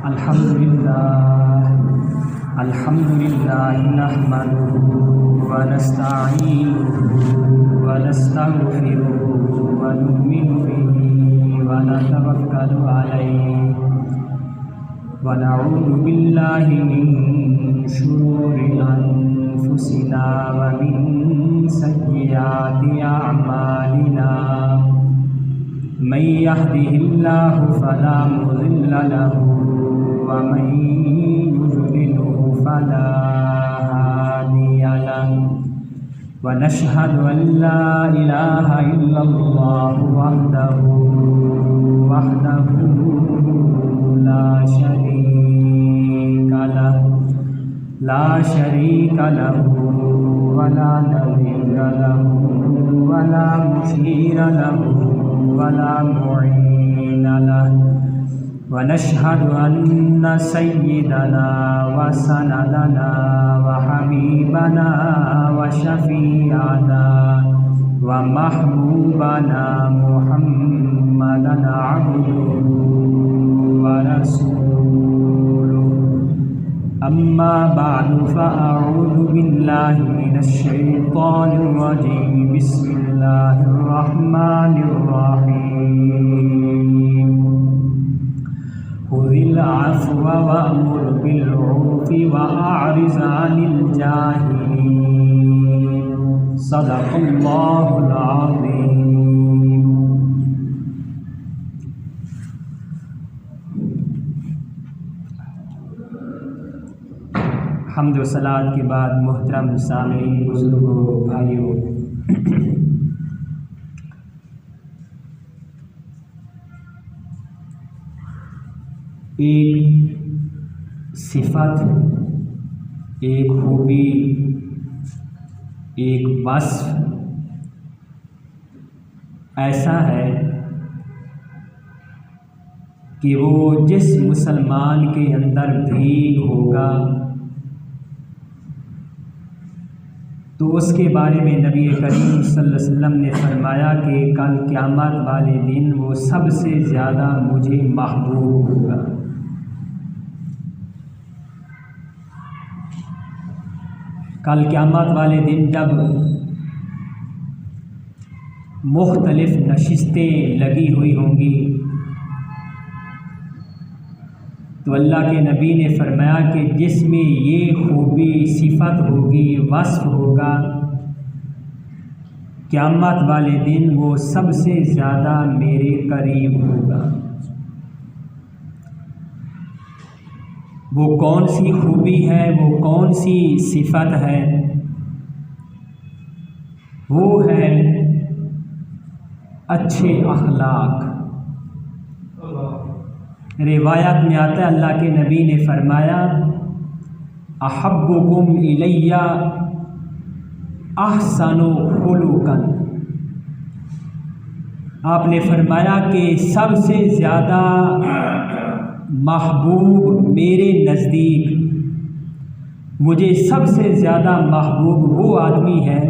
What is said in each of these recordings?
अल्हम्दुलिल्लाह नहमदुहु व नस्तईनुहुु व नस्तगफिरुहु व नु'मिनु बिही व नतवक्कलु अलैहि व नऊज़ु बिल्लाहि मिन शुरूरि अनफुसिना व मिन सय्यिआति अअमालिना मन यहदिहिल्लाहु फला मुज़िल्ल लहु व मन युज़्लिलहु फला हादिय लहु व नशहदु अन ला इलाहा इल्लल्लाहु वहदहु ला शरीका लहु व ला नज़ीर लहु व ला मुशीर लहु व ला मुईन लहु व नशहदु अन्न सय्यिदना व सनदना व हबीबना व शफीअना व महबूबना मुहम्मदन अब्दुहु व रसूलुहु अम्मा बअदु फ़अऊज़ु बिल्लाहि मिनश शैतानिर रजीम बिस्मिल्लाहिर रहमानिर रहीम खुज़िल अफ़्व वअमुर बिल उर्फ़ि वअअरिज़ अनिल जाहिलीन सदक़ल्लाहुल अज़ीम। हम्द व सलात के बाद मोहतरम सामीन, बुजुर्गों, भाइयों, एक सिफत, एक खूबी, एक वस्फ ऐसा है कि वो जिस मुसलमान के अंदर भी होगा तो उसके बारे में नबी करीम सल्लल्लाहु अलैहि वसल्लम ने फरमाया कि कल क़यामत वाले दिन वो सबसे ज़्यादा मुझे महबूब होगा। कल क़यामत वाले दिन जब मुख्तलिफ़ नशिस्तें लगी हुई होंगी तो अल्लाह के नबी ने फरमाया कि जिसमें ये खूबी, सिफत होगी, वस्फ होगा, क़यामत वाले दिन वो सबसे ज़्यादा मेरे करीब होगा। वो कौन सी खूबी है, वो कौन सी सिफत है? वो है अच्छे अखलाक। रिवायत में आता है अल्लाह के नबी ने फरमाया अहब्बुकुम इलैया अहसनु खुलुकन। आपने फरमाया कि सबसे ज़्यादा महबूब मेरे नज़दीक, मुझे सबसे ज़्यादा महबूब वो आदमी है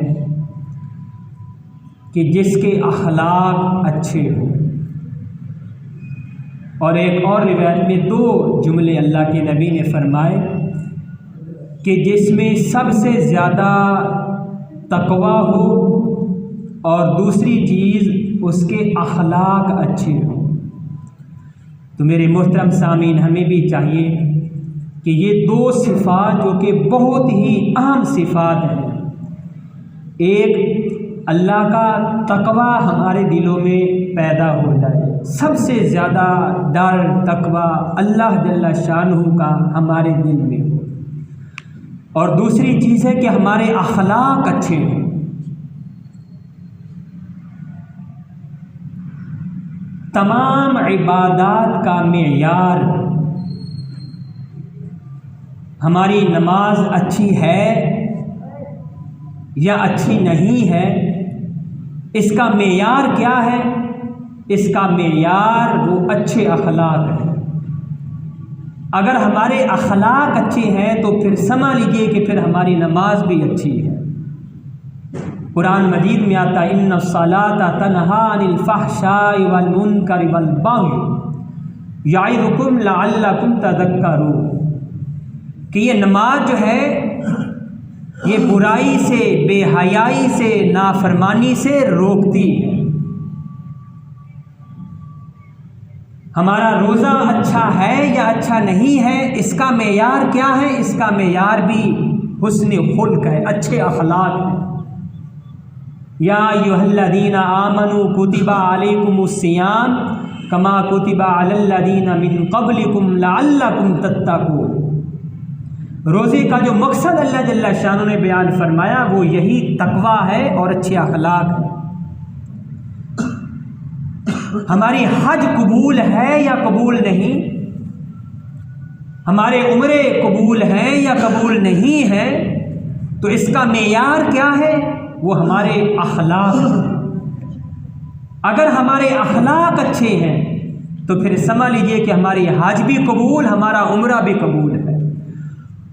कि जिसके अखलाक अच्छे हों। और एक और रिवायत में दो जुमले अल्लाह के नबी ने फरमाए कि जिसमें सबसे ज़्यादा तकवा हो और दूसरी चीज़ उसके अखलाक अच्छे हों। तो मेरे मोहतरम सामीन, हमें भी चाहिए कि ये दो सिफ़ात जो कि बहुत ही अहम सिफ़ात हैं, एक अल्लाह का तकवा हमारे दिलों में पैदा हो जाए, सबसे ज़्यादा डर तकवा अल्लाह जल्ला शानहू का हमारे दिल में हो, और दूसरी चीज़ है कि हमारे अखलाक अच्छे हों। तमाम इबादत का मेयार, हमारी नमाज अच्छी है या अच्छी नहीं है, इसका मेयार क्या है? इसका मेयार वो अच्छे अखलाक है। अगर हमारे अखलाक अच्छे हैं तो फिर समझ लीजिए कि फिर हमारी नमाज भी अच्छी है। कुरान मजीद में आता है इन्नस्सलाता तन्हा अनिल फहशाइ वल मुनकरि वल बग़य याइदुकुम लअल्लकुम तज़क्करून, कि ये नमाज जो है ये बुराई से, बेहयाई से, नाफरमानी से रोकती है। हमारा रोज़ा अच्छा है या अच्छा नहीं है, इसका मेयार क्या है? इसका मेयार भी हुस्न खुल्क है, अच्छे अखलाक है। या अय्युहल्लज़ीना आमनू कुतिबा अलैकुमुस्सियाम कमा कुतिबा अलल्लज़ीना मिन क़ब्लिकुम लअल्लकुम तत्तक़ून। रोज़े का जो मकसद अल्लाह जल्ला शान ने बयान फरमाया वो यही तकवा है और अच्छे अखलाक है। हमारी हज कबूल है या कबूल नहीं, हमारे उम्रे कबूल हैं या कबूल नहीं है, तो इसका मेयार क्या है? वो हमारे अखलाक। अगर हमारे अखलाक अच्छे हैं तो फिर समझ लीजिए कि हमारी हज भी कबूल, हमारा उम्रा भी कबूल है।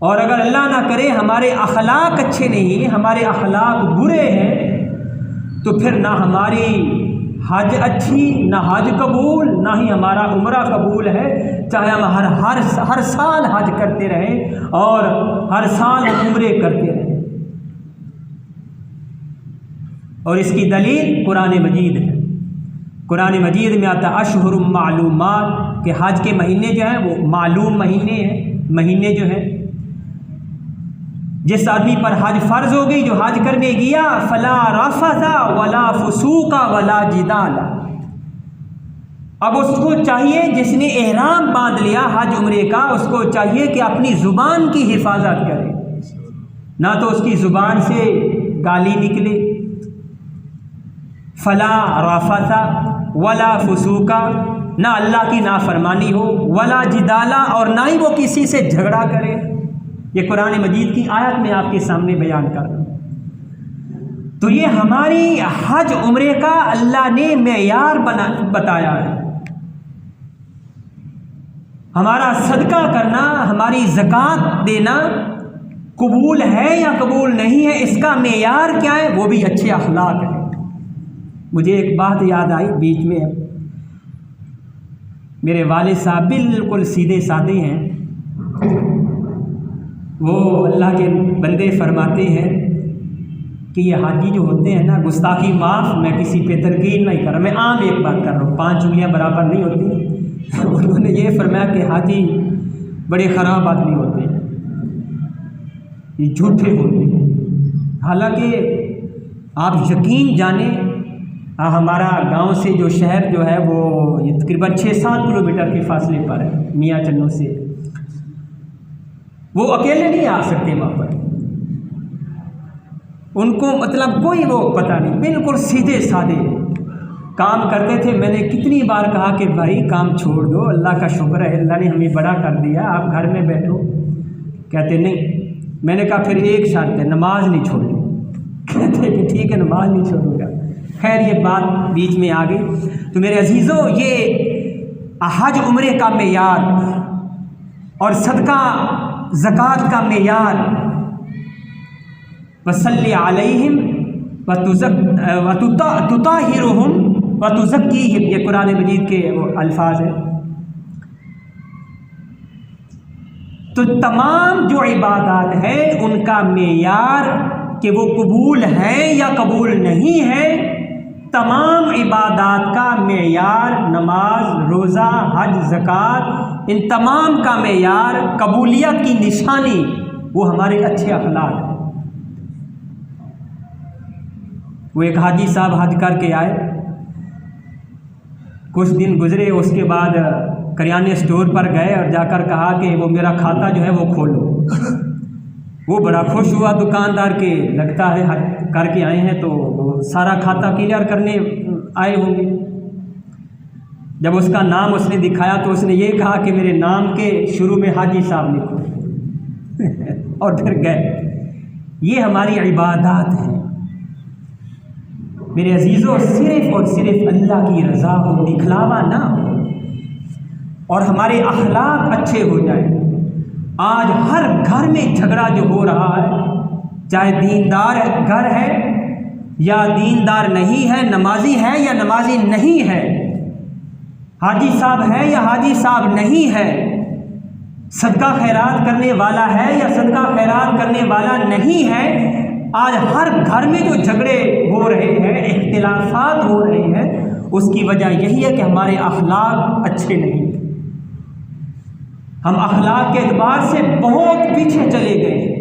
और अगर अल्लाह ना करे हमारे अखलाक अच्छे नहीं, हमारे अखलाक बुरे हैं, तो फिर ना हमारी हज अच्छी, ना हज कबूल, ना ही हमारा उम्रा कबूल है। चाहे हम हर साल हज करते रहें और हर साल उम्रे करते रहें। और इसकी दलील कुरान मजीद है। कुरान मजीद में आता अशहुरुम मालूमात, के हज के महीने जो हैं वो मालूम महीने हैं। महीने जो हैं, जिस आदमी पर हज फ़र्ज हो गई, जो हज करने गया, फला रफ़सा वला फुसूका वला जिदाला। अब उसको चाहिए, जिसने एहराम बांध लिया हज उम्रे का, उसको चाहिए कि अपनी ज़ुबान की हिफाजत करे, ना तो उसकी ज़ुबान से गाली निकले। फला रफ़सा वला फुसूका, ना अल्लाह की नाफरमानी हो, वला जिदाला, और ना ही वो किसी से झगड़ा करे। ये कुरान मजीद की आयत में आपके सामने बयान कर रहा हूँ। तो ये हमारी हज उम्रे का अल्लाह ने मेयार बताया है। हमारा सदका करना, हमारी ज़कात देना कबूल है या कबूल नहीं है, इसका मेयार क्या है? वो भी अच्छे अखलाक है। मुझे एक बात याद आई बीच में, मेरे वालिद साहब बिल्कुल सीधे साधे हैं। वो अल्लाह के बंदे फरमाते हैं कि ये हाजी जो होते हैं ना, गुस्ताखी माफ़, मैं किसी पे तरकीब नहीं कर रहा, मैं आम एक बात कर रहा हूँ, 5 उंगलियाँ बराबर नहीं होती। उन्होंने ये फरमाया कि हाजी बड़े ख़राब आदमी होते हैं, ये झूठे होते हैं। हालांकि आप यकीन जाने, हमारा गांव से जो शहर जो है वो ये तकरीबन 6-7 किलोमीटर के फासले पर है मियाँ चन्नों से। वो अकेले नहीं आ सकते वहाँ पर, उनको मतलब कोई वो पता नहीं, बिल्कुल सीधे साधे काम करते थे। मैंने कितनी बार कहा कि भाई काम छोड़ दो, अल्लाह का शुक्र है, अल्लाह ने हमें बड़ा कर दिया, आप घर में बैठो। कहते नहीं। मैंने कहा फिर एक शर्त है, नमाज नहीं छोड़नी। कहते कि ठीक है, नमाज नहीं छोड़ूंगा। खैर ये बात बीच में आ गई। तो मेरे अजीज़ों, ये हज उम्रे का मेयार और सदका ज़कात का मेयार, वसल्ली अलैहिम वतुताहिरुहुम वतुज़क्कीहिम, ये कुरान मजीद के वो अल्फाज हैं। तो तमाम जो इबादत है उनका मेयार कि वो कबूल है या कबूल नहीं है, तमाम इबादत का मेयार, नमाज, रोज़ा, हज, ज़कात, इन तमाम का मेयार, कबूलियत की निशानी वो हमारे अच्छे अखलाक हैं। वो एक हाजी साहब हज करके आए, कुछ दिन गुजरे, उसके बाद करियाने स्टोर पर गए और जाकर कहा कि वो मेरा खाता जो है वो खोलो। वो बड़ा खुश हुआ दुकानदार के, लगता है हज करके आए हैं तो वो सारा खाता क्लियर करने आए होंगे। जब उसका नाम उसने दिखाया तो उसने ये कहा कि मेरे नाम के शुरू में हाजी साहब लिखो। और फिर गए। ये हमारी इबादत है मेरे अजीज़ों, सिर्फ़ और सिर्फ अल्लाह की रज़ा हो, दिखलावा ना हो, और हमारे अखलाक अच्छे हो जाए। आज हर घर में झगड़ा जो हो रहा है, चाहे दीनदार घर है या दीनदार नहीं है, नमाजी है या नमाजी नहीं है, हाजी साहब है या हाजी साहब नहीं है, सदका खैरात करने वाला है या सदका खैरात करने वाला नहीं है, आज हर घर में जो झगड़े हो रहे हैं, इख्तिलाफात हो रहे हैं, उसकी वजह यही है कि हमारे अखलाक अच्छे नहीं हैं। हम अखलाक के एतबार से बहुत पीछे चले गए हैं।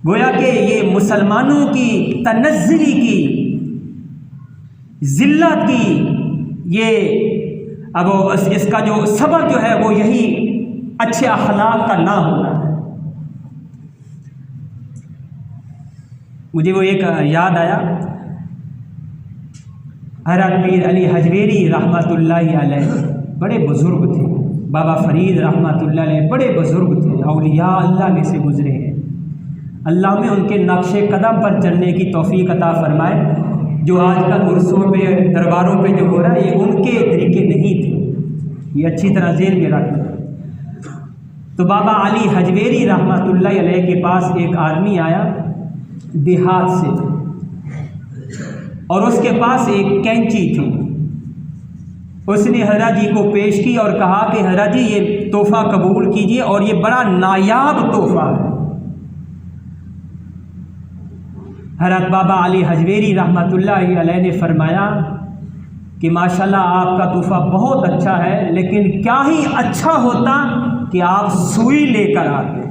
गोया कि ये मुसलमानों की तनज़्ज़ुली की, ज़िल्लत की, ये अब इसका जो सबब जो है वो यही अच्छे अखलाक का ना होना है। मुझे वो एक याद आया, हज़रत पीर अली हजवेरी रहमतुल्लाहि अलैह बड़े बुज़ुर्ग थे, बाबा फरीद रहमतुल्लाहि अलैह बड़े बुज़ुर्ग थे, औलिया अल्लाह में से गुज़रे हैं। अल्लाह में उनके नक्शे कदम पर चलने की तौफ़ीक़ अता फ़रमाए। जो आजकल उर्सों पे, दरबारों पे जो हो रहा है, ये उनके तरीके नहीं थे, ये अच्छी तरह ज़हन में रखें। तो बाबा अली हजवेरी रहमतुल्लाहि अलैह के पास एक आदमी आया देहात से, और उसके पास एक कैंची थी। उसने हज़रत जी को पेश की और कहा कि हज़रत जी ये तोहफ़ा कबूल कीजिए, और ये बड़ा नायाब तोहफ़ा है। हज़रत बाबा अली हजवेरी रहमतुल्लाहि अलैह ने फरमाया कि माशाल्लाह आपका तोहफ़ा बहुत अच्छा है, लेकिन क्या ही अच्छा होता कि आप सुई लेकर आते।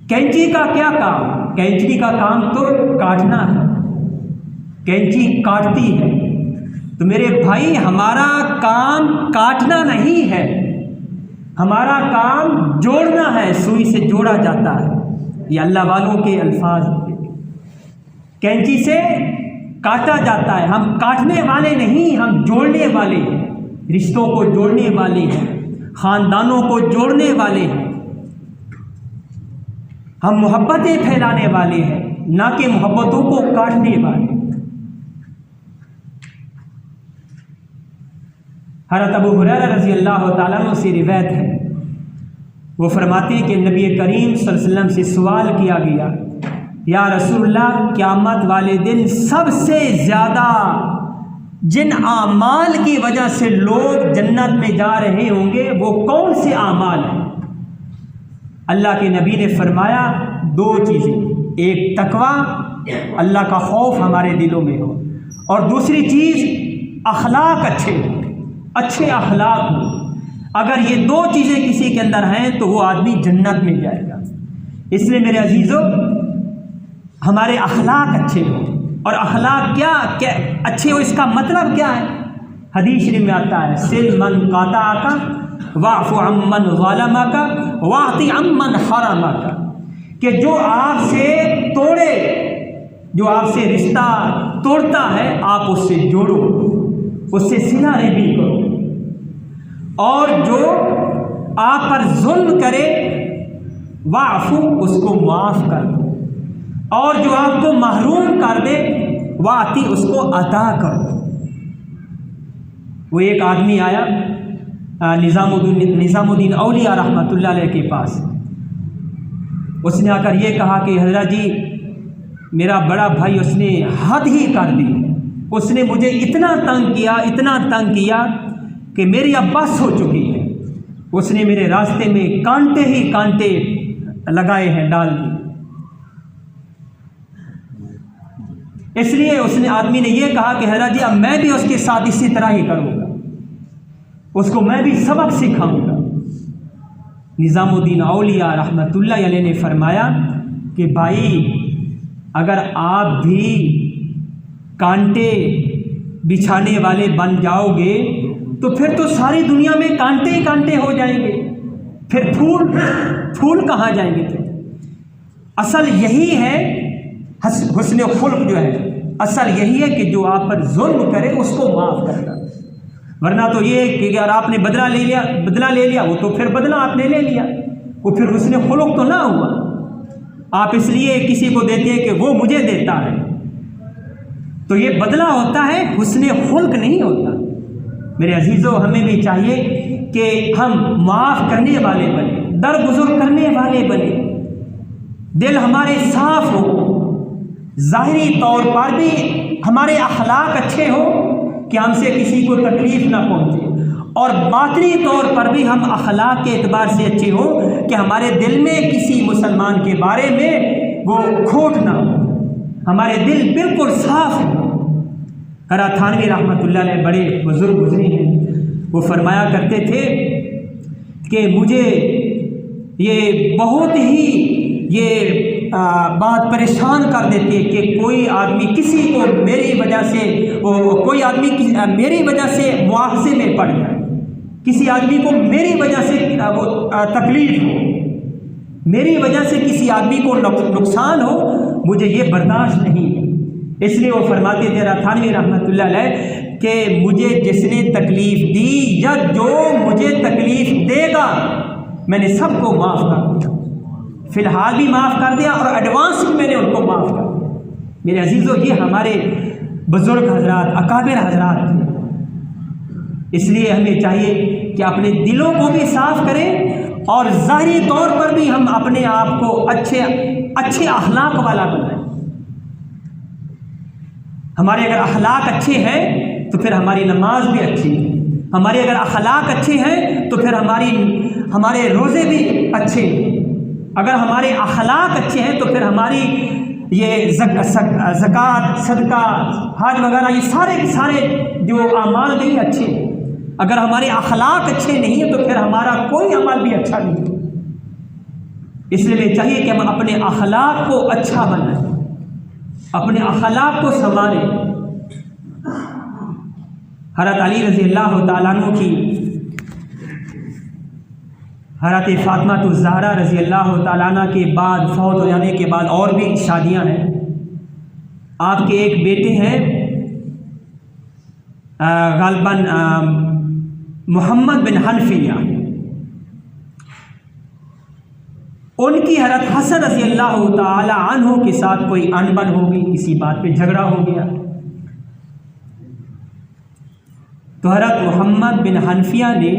कैंची का क्या काम? कैंची का काम तो काटना है, कैंची काटती है। तो मेरे भाई, हमारा काम काटना नहीं है, हमारा काम जोड़ना है, सुई से जोड़ा जाता है। ये अल्लाह वालों के अल्फाज, कैंची से काटा जाता है। हम काटने वाले नहीं, हम जोड़ने वाले हैं, रिश्तों को जोड़ने वाले हैं, ख़ानदानों को जोड़ने वाले हैं, हम मोहब्बतें फैलाने वाले हैं, ना कि मोहब्बतों को काटने वाले। हज़रत अबू हुरैरा रज़ी अल्लाह तआला अन्हु से रिवायत है, वो फरमाते हैं कि नबी करीम सल्लल्लाहु अलैहि वसल्लम से सवाल किया गया, या रसूलल्लाह, क़यामत वाले दिन सबसे ज़्यादा जिन आमाल की वजह से लोग जन्नत में जा रहे होंगे वो कौन से आमाल हैं? अल्लाह के नबी ने फरमाया दो चीज़ें, एक तकवा, अल्लाह का खौफ हमारे दिलों में हो, और दूसरी चीज़ अखलाक अच्छे हो, अच्छे अखलाक हो। अगर ये दो चीज़ें किसी के अंदर हैं तो वो आदमी जन्नत में जाएगा। इसलिए मेरे अजीज़ों, हमारे अखलाक अच्छे हो, और अखलाक क्या क्या अच्छे हो, इसका मतलब क्या है? हदीस शरीफ में आता है, सिल मन काताका वाफ़ु अम्मन ज़ालमका वाति अम्मन हरमका, कि जो आपसे तोड़े, जो आपसे रिश्ता तोड़ता है, आप उससे जोड़ो, उससे सिला रेबी करो, और जो आप पर जुल्म करे वाफ़ु, उसको माफ़ कर दो, और जो आपको महरूम कर दे वाती, उसको अता कर दो। वो एक आदमी आया निज़ामुद्दीन औलिया रहमतुल्लाह अलैह के पास। उसने आकर ये कहा कि हज़रत जी, मेरा बड़ा भाई उसने हद ही कर दी, उसने मुझे इतना तंग किया कि मेरी अब बस हो चुकी है। उसने मेरे रास्ते में कांटे ही कांटे लगाए हैं, डाल दिए। इसलिए उसने आदमी ने यह कहा कि हज़रत जी, अब मैं भी उसके साथ इसी तरह ही करूँगा, उसको मैं भी सबक सिखाऊंगा। निज़ामुद्दीन औलिया रहमतुल्लाह अलैह ने फरमाया कि भाई, अगर आप भी कांटे बिछाने वाले बन जाओगे तो फिर तो सारी दुनिया में कांटे ही कांटे हो जाएंगे, फिर फूल कहाँ जाएंगे? तो असल यही है हुस्न खुल्क, जो है असल यही है कि जो आप पर जुल्म करे उसको माफ़ करना। वरना तो ये कि अगर आपने बदला ले लिया वो तो फिर बदला आपने ले लिया, वो फिर हुस्न खुल्क तो ना हुआ। आप इसलिए किसी को देते हैं कि वो मुझे देता है, तो ये बदला होता है, हुस्न खुल्क नहीं होता। मेरे अजीज़ों, हमें भी चाहिए कि हम माफ़ करने वाले बने, दरगुजर करने वाले बने, दिल हमारे साफ़ हो, ज़ाहिरी तौर पर भी हमारे अखलाक अच्छे हो, कि हमसे किसी को तकलीफ़ ना पहुँचे, और बातनी तौर पर भी हम अखलाक के एतबार से अच्छे हों कि हमारे दिल में किसी मुसलमान के बारे में वो खोट ना हो, हमारे दिल बिल्कुल साफ हो। हज़रत थानवी रहमतुल्लाह अलैह बड़े बुजुर्ग गुजरे हैं, वो फरमाया करते थे कि मुझे ये बहुत ही बात परेशान कर देती है कि कोई आदमी किसी को मेरी वजह से कोई आदमी मेरी वजह से मुआवजे में पड़ जाए, किसी आदमी को मेरी वजह से वो तकलीफ हो, मेरी वजह से किसी आदमी को नुकसान हो, मुझे ये बर्दाश्त नहीं है। इसलिए वो फरमाते थे थानवी रहमतुल्लाह अलैह कि मुझे जिसने तकलीफ़ दी या जो मुझे तकलीफ़ देगा मैंने सबको माफ़ कर दिया, फ़िलहाल भी माफ़ कर दिया और एडवांस भी मैंने उनको माफ़ कर दिया। मेरे अजीज़ों, ये हमारे बुज़ुर्ग हज़रात, अकाबिर हज़रात थे। इसलिए हमें चाहिए कि अपने दिलों को भी साफ़ करें और ज़ाहिरी तौर पर भी हम अपने आप को अच्छे अखलाक वाला बनाएं। हमारे अगर अखलाक अच्छे हैं तो फिर हमारी नमाज भी अच्छी है, हमारे अगर अखलाक अच्छे हैं तो फिर हमारे रोज़े भी अच्छे हैं, अगर हमारे अखलाक अच्छे हैं तो फिर हमारी ये ज़कात, सदका, हज वगैरह ये सारे के सारे जो अमाल नहीं अच्छे हैं। अगर हमारे अखलाक अच्छे नहीं है तो फिर हमारा कोई अमल भी अच्छा नहीं है। इसलिए चाहिए कि हम अपने अखलाक को अच्छा बनाएं, अपने अखलाक को संभालें। हज़रत अली रज़ी अल्लाह तआला अन्हु की, हज़रत फ़ातिमा ज़हरा रज़ी अल्लाह तआला अन्हा के बाद, फौत हो जाने के बाद और भी शादियां हैं। आपके एक बेटे हैं ग़ालिबन मोहम्मद बिन हनफिया, उनकी हज़रत हसन रज़ी अल्लाह तआला अन्हु के साथ कोई अनबन हो गई, किसी बात पे झगड़ा हो गया। तो हज़रत मोहम्मद बिन हनफिया ने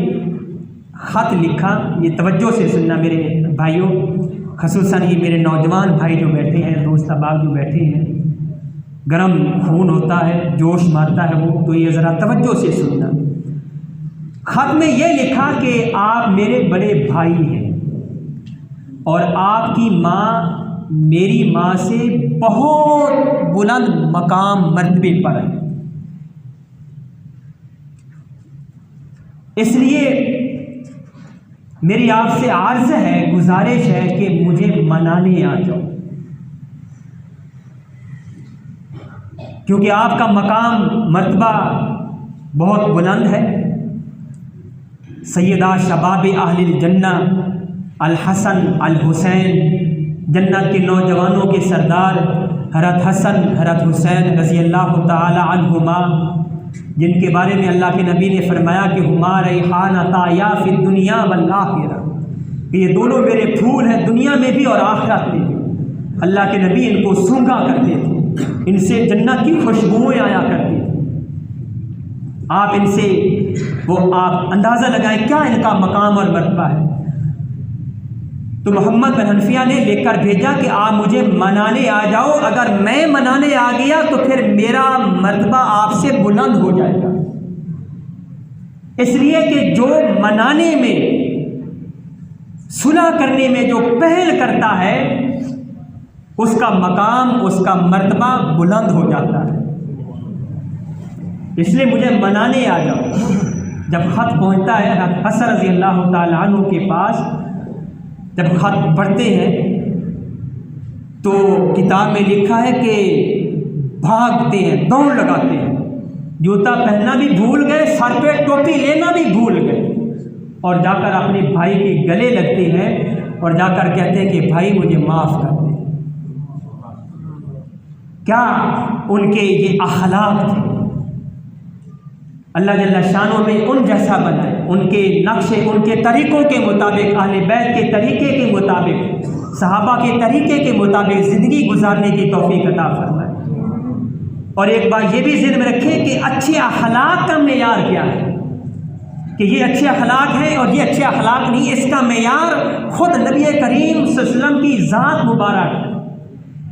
ख़त लिखा, ये तवज्जो से सुनना मेरे भाइयों, ख़ुसूसन ये मेरे नौजवान भाई जो बैठे हैं, दोस्त अहबाब जो बैठे हैं, गरम खून होता है, जोश मारता है वो, तो ये ज़रा तवज्जो से सुनना। ख़त में ये लिखा कि आप मेरे बड़े भाई हैं और आपकी माँ मेरी माँ से बहुत बुलंद मकाम मर्तबे पर है, इसलिए मेरी आपसे आर्ज़ है, गुजारिश है कि मुझे मनाने आ जाओ, क्योंकि आपका मकाम मर्तबा बहुत बुलंद है। सैयदा शबाब अहलिल जन्ना अल हसन अल हुसैन, जन्नत के नौजवानों के सरदार हज़रत हसन हज़रत हुसैन रज़ी अल्लाह तआला अन्हुमा, जिनके बारे में अल्लाह के नबी ने फरमाया कि हुमा रैहानता या फिर दुनिया वल आखिरा, ये दोनों मेरे फूल हैं दुनिया में भी और आखिरत में भी। अल्लाह के नबी इनको सूंघा करते थे, इनसे जन्नत की खुशबुएँ आया करती थी। आप इनसे आप अंदाज़ा लगाएं क्या इनका मकाम और मर्तबा है। तो मोहम्मद बिन हनफिया ने लेकर भेजा कि आप मुझे मनाने आ जाओ, अगर मैं मनाने आ गया तो फिर मेरा मर्तबा आपसे बुलंद हो जाएगा, इसलिए कि जो मनाने में, सुलह करने में जो पहल करता है उसका मकाम, उसका मर्तबा बुलंद हो जाता है। इसलिए मुझे मनाने आ जाओ। जब ख़त पहुँचता है हसन रज़ी अल्लाह तआला अन्हु के पास, जब ख़त पढ़ते हैं तो किताब में लिखा है कि भागते हैं, दौड़ लगाते हैं, जूता पहनना भी भूल गए, सर पे टोपी लेना भी भूल गए, और जाकर अपने भाई के गले लगते हैं और जाकर कहते हैं कि भाई मुझे माफ़ कर दे। क्या उनके ये अखलाक थे। अल्लाह जल्ला शानों में उन जैसा बनाए, उनके नक्शे, उनके तरीक़ों के मुताबिक, अहले बैत के तरीक़े के मुताबिक, सहाबा के तरीक़े के मुताबिक ज़िंदगी गुजारने की तौफ़ीक़ अता फरमाए। और एक बात ये भी ज़हन में रखें कि अच्छे अखलाक का मेयार क्या है, कि ये अच्छे अखलाक हैं और ये अच्छे अखलाक नहीं, इसका मेयार ख़ुद नबी करीम सल्लल्लाहु अलैहि वसल्लम की ज़ात मुबारक है,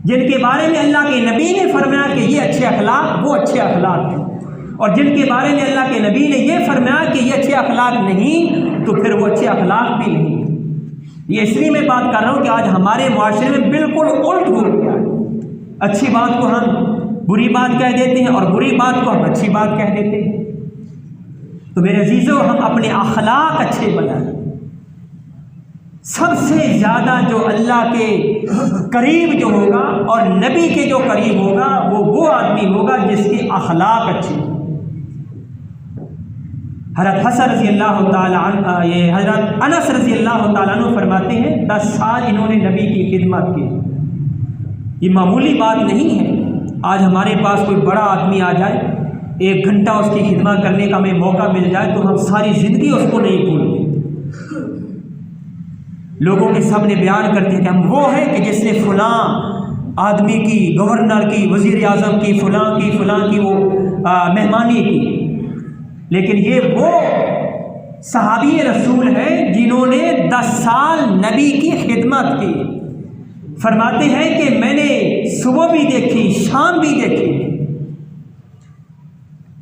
जिनके बारे में अल्लाह के नबी ने फरमाया कि ये अच्छे अखलाक, वो अच्छे अखलाक हैं। और जिनके बारे में अल्लाह के नबी ने ये फरमाया कि ये अच्छे अखलाक नहीं, तो फिर वो अच्छे अखलाक भी नहीं। ये इसलिए मैं बात कर रहा हूँ कि आज हमारे मुआशरे में बिल्कुल उल्ट हो गया है। अच्छी बात को हम बुरी बात कह देते हैं और बुरी बात को हम अच्छी बात कह देते हैं। तो मेरे अजीज़ों, हम अपने अखलाक अच्छे बनाएं। सबसे ज़्यादा जो अल्लाह के करीब जो होगा और नबी के जो करीब होगा वो आदमी होगा जिसके अखलाक अच्छे। हज़रत हसन रज़ी अल्लाह ताला ये हज़रत अनस रज़ी अल्लाह ताला अन्हु फरमाते हैं 10 साल इन्होंने नबी की खिदमत की। ये मामूली बात नहीं है। आज हमारे पास कोई बड़ा आदमी आ जाए, 1 घंटा उसकी खिदमत करने का हमें मौका मिल जाए तो हम सारी ज़िंदगी उसको नहीं भूलते। लोगों के सामने बयान करते हैं कि हम वो हैं कि जिसने फ़लाँ आदमी की, गवर्नर की, वज़ीर आज़म की, फ़लाँ की वो मेहमानी की। लेकिन ये वो सहाबी रसूल हैं जिन्होंने 10 साल नबी की खिदमत की। फरमाते हैं कि मैंने सुबह भी देखी, शाम भी देखी,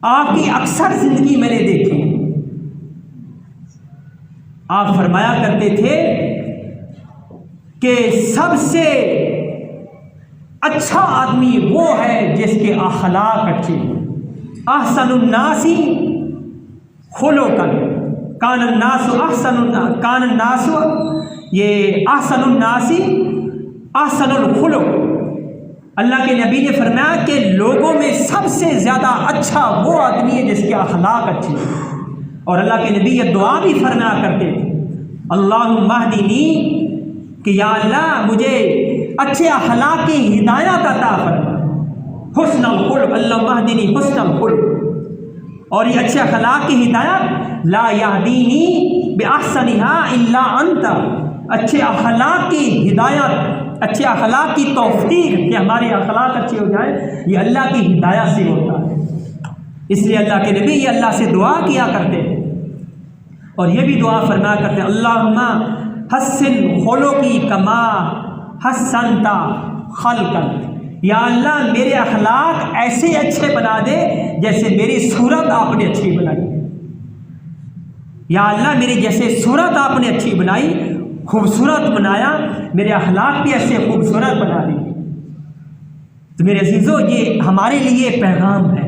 आपकी अक्सर ज़िंदगी मैंने देखी। आप फरमाया करते थे कि सबसे अच्छा आदमी वो है जिसके अखलाक अच्छे। अहसनुन्नासी खुलुकन कानन्नासु ये अहसनुन्नासी अहसनुल खुलुक। अल्लाह के नबी ने फरमाया कि लोगों में सबसे ज़्यादा अच्छा वो आदमी है जिसके अखलाक अच्छे हैं। और अल्लाह के नबी ये दुआ भी फरमाया करते थे, अल्लाहुम्मा हदीनी, कि या अल्लाह मुझे अच्छे अखलाक की हिदायत अता फरमा। हुस्नुल खुल्क, अल्लाहुम्मा हदीनी हुस्नुल खुल्क। और ये अच्छे अखलाक की हिदायत ला यहदीनी बिअहसनिहा इल्ला अंता। अच्छे अखलाक की हिदायत, अच्छे अखलाक की तौफीक कि हमारे अखलाक अच्छे हो जाए, ये अल्लाह की हिदायत से होता है। इसलिए अल्लाह के नबी ये अल्लाह से दुआ किया करते हैं और ये भी दुआ फरमाया करते हैं, अल्लाहुम्मा हस्सिन खुलुकी कमा हस्सनता खल्कन। या अल्लाह मेरे अखलाक ऐसे अच्छे बना दे जैसे मेरी सूरत आपने अच्छी बनाई। या अल्लाह मेरी जैसे सूरत आपने अच्छी बनाई, खूबसूरत बनाया, मेरे अखलाक भी ऐसे खूबसूरत बना दी। तो मेरे अजीज़ों, ये हमारे लिए पैगाम है,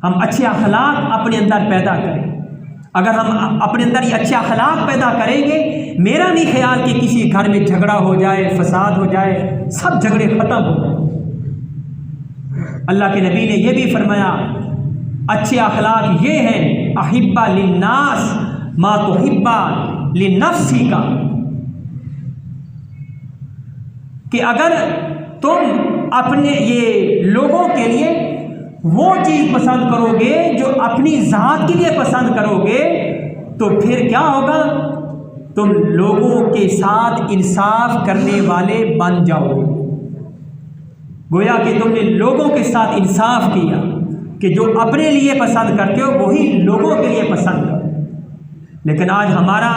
हम अच्छे अखलाक अपने अंदर पैदा करें। अगर हम अपने अंदर ये अच्छे अखलाक पैदा करेंगे, मेरा नहीं ख्याल कि किसी घर में झगड़ा हो जाए, फसाद हो जाए, सब झगड़े ख़त्म हो जाए। अल्लाह के नबी ने यह भी फरमाया, अच्छे अखलाक ये हैं, अहिब्बा लिन्नास मा तुहिब्बा लिनफ्सिका, कि अगर तुम अपने ये लोगों के लिए वो चीज़ पसंद करोगे जो अपनी ज़ात के लिए पसंद करोगे, तो फिर क्या होगा, तुम लोगों के साथ इंसाफ करने वाले बन जाओगे। गोया कि तुमने लोगों के साथ इंसाफ किया कि जो अपने लिए पसंद करते हो वही लोगों के लिए पसंद करो। लेकिन आज हमारा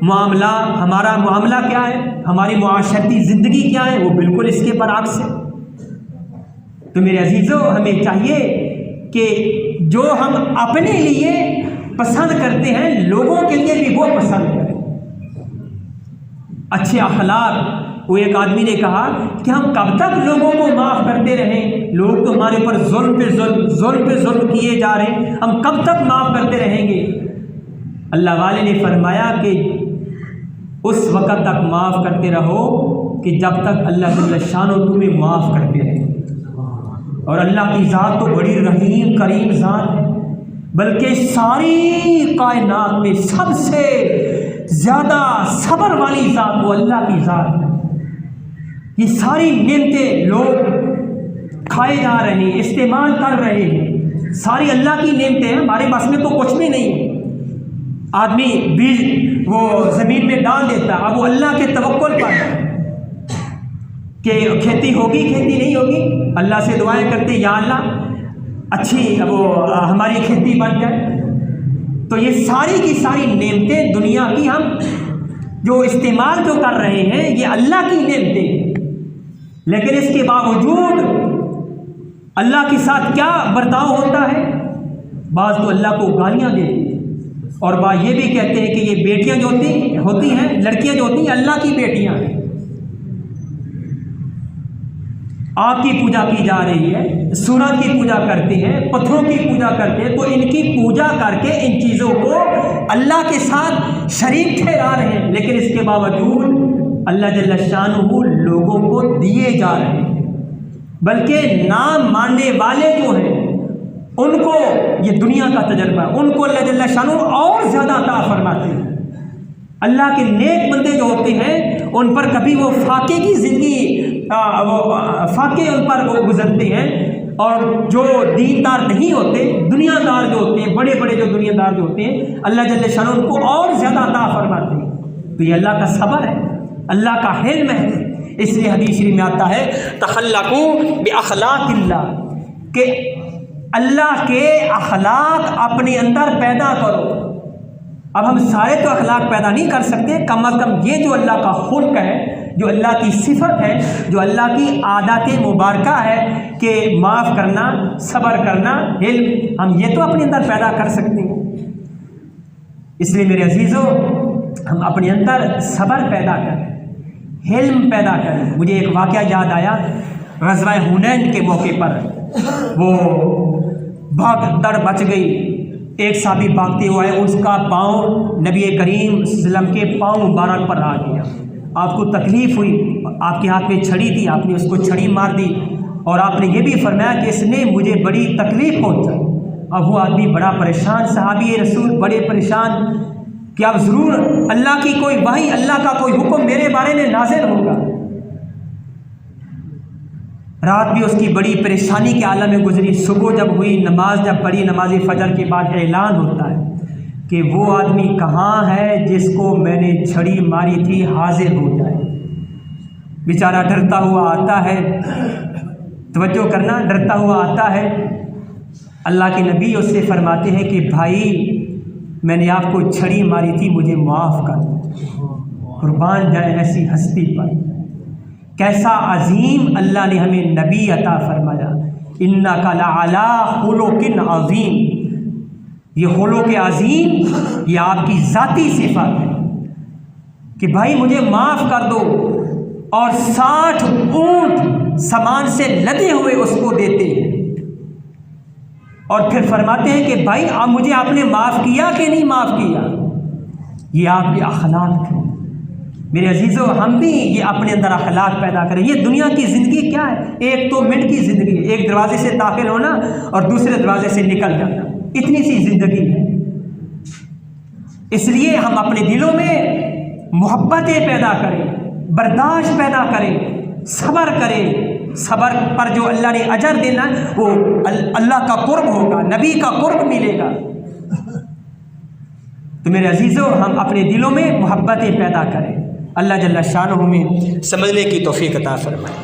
मामला क्या है, हमारी मुआशरती ज़िंदगी क्या है, वो बिल्कुल इसके बरअक्स है। तो मेरे अजीज़ों, हमें चाहिए कि जो हम अपने लिए पसंद करते हैं, लोगों के लिए भी वो पसंद करें। अच्छे अखलाक। वो एक आदमी ने कहा कि हम कब तक लोगों को माफ़ करते रहें, लोग तो हमारे ऊपर जुल्म पे जुल्म किए जा रहे हैं, हम कब तक माफ़ करते रहेंगे। अल्लाह वाले ने फरमाया कि उस वक़्त तक माफ़ करते रहो कि जब तक अल्लाह जल्ल शानो तुम्हें माफ़ करते रहे। और अल्लाह की ज़ात तो बड़ी रहीम करीम ज़ात है, बल्कि सारी कायनात में सबसे ज़्यादा सब्र वाली ज़ात वो अल्लाह की ज़ात है। ये सारी नेमतें लोग खाए जा रहे हैं, इस्तेमाल कर रहे हैं, सारी अल्लाह की नेमतें हैं, हमारे पास में तो कुछ भी नहीं है। आदमी बीज वो ज़मीन में डाल देता, अब वो अल्लाह के तवक्कुल पर कि खेती होगी खेती नहीं होगी, अल्लाह से दुआएं करते, या अल्लाह अच्छी वो हमारी खेती बन जाए। तो ये सारी की सारी नेमतें दुनिया की हम जो इस्तेमाल जो कर रहे हैं, ये अल्लाह की नेमतें। लेकिन इसके बावजूद अल्लाह के साथ क्या बर्ताव होता है। बाज़ तो अल्लाह को गालियाँ देते हैं और बाज़ ये भी कहते हैं कि ये बेटियाँ जो होती हैं, लड़कियाँ जो होती हैं अल्लाह की बेटियाँ हैं। आग की पूजा की जा रही है, सूरज की पूजा करते हैं, पत्थरों की पूजा करते हैं, तो इनकी पूजा करके इन चीज़ों को अल्लाह के साथ शरीक ठहरा रहे हैं। लेकिन इसके बावजूद अल्लाह जल्ल शानुहु लोगों को दिए जा रहे हैं, बल्कि नाम मानने वाले जो हैं उनको ये दुनिया का तजर्बा है, उनको अल्लाह जल्ल शानुहु और ज़्यादा अता फरमाते हैं। अल्लाह के नेक बंदे जो होते हैं उन पर कभी वो फाके की ज़िंदगी वो फाके उन पर वो गुजरते हैं, और जो दीनदार नहीं होते, दुनियादार जो होते हैं, बड़े बड़े जो दुनियादार जो होते हैं, अल्लाह जल्ल शानुहु उनको और ज़्यादा अता फरमाते हैं। तो ये अल्लाह का सबर है, अल्लाह का हिल्म है। इसलिए हदीस शरीफ में आता है तखल्लकू बिअखलाकिल्लाह, कि अल्लाह के अखलाक अपने अंदर पैदा करो। अब हम सारे तो अखलाक पैदा नहीं कर सकते, कम अज़ कम ये जो अल्लाह का खुल्क है, जो अल्लाह की सिफत है, जो अल्लाह की आदत मुबारका है कि माफ़ करना, सब्र करना, हिल्म, हम ये तो अपने अंदर पैदा कर सकते हैं। इसलिए मेरे अजीज़ों, हम अपने अंदर सब्र पैदा करें, हिल्म पैदा करें। मुझे एक वाक़या याद आया, ग़ज़वा हुनैन के मौके पर वो भाग दड़ बच गई, एक साहबी भागते हुए उसका पाँव नबी करीम सल्लल्लाहु अलैहि वसल्लम के पाँव मुबारक पर आ गया। आपको तकलीफ़ हुई, आपके हाथ में छड़ी थी, आपने उसको छड़ी मार दी और आपने ये भी फरमाया कि इसने मुझे बड़ी तकलीफ़ पहुँचाई। अब वो आदमी बड़ा परेशान, सहाबी रसूल बड़े परेशान कि अब ज़रूर अल्लाह की कोई वही, अल्लाह का कोई हुक्म मेरे बारे में नाज़िल होगा। रात भी उसकी बड़ी परेशानी के आलम में गुजरी। सुबह जब हुई, नमाज जब पढ़ी, नमाज फजर के बाद ऐलान होता है कि वो आदमी कहाँ है जिसको मैंने छड़ी मारी थी, हाजिर हो जाए। बेचारा डरता हुआ आता है, तवज्जो करना, डरता हुआ आता है। अल्लाह के नबी उससे फरमाते हैं कि भाई मैंने आपको छड़ी मारी थी, मुझे माफ़ कर दो। कुर्बान जाए ऐसी हस्ती पर। कैसा अजीम अल्लाह ने हमें नबी अता फरमाया, इन्नका लअला खुलुकिन अज़ीम। ये खुलुक अज़ीम ये आपकी ज़ाती सिफ़त है कि भाई मुझे माफ़ कर दो, और 60 ऊँट सामान से लदे हुए उसको देते हैं और फिर फरमाते हैं कि भाई अब मुझे आपने माफ़ किया कि नहीं माफ़ किया। ये आपके अखलाक थे। मेरे अजीज़ों, हम भी ये अपने अंदर अखलाक पैदा करें। ये दुनिया की ज़िंदगी क्या है, एक तो मिनट की ज़िंदगी, एक दरवाजे से दाखिल होना और दूसरे दरवाजे से निकल जाना, इतनी सी ज़िंदगी है। इसलिए हम अपने दिलों में मोहब्बतें पैदा करें, बर्दाश्त पैदा करें, सब्र करें। सब्र पर जो अल्लाह ने अजर देना वो अल्लाह का कुर्ब होगा, नबी का कुर्ब मिलेगा। तो मेरे अजीज़ों, हम अपने दिलों में मोहब्बतें पैदा करें। अल्लाह जल्ल शानुहु में समझने की तौफीक अता फरमाए।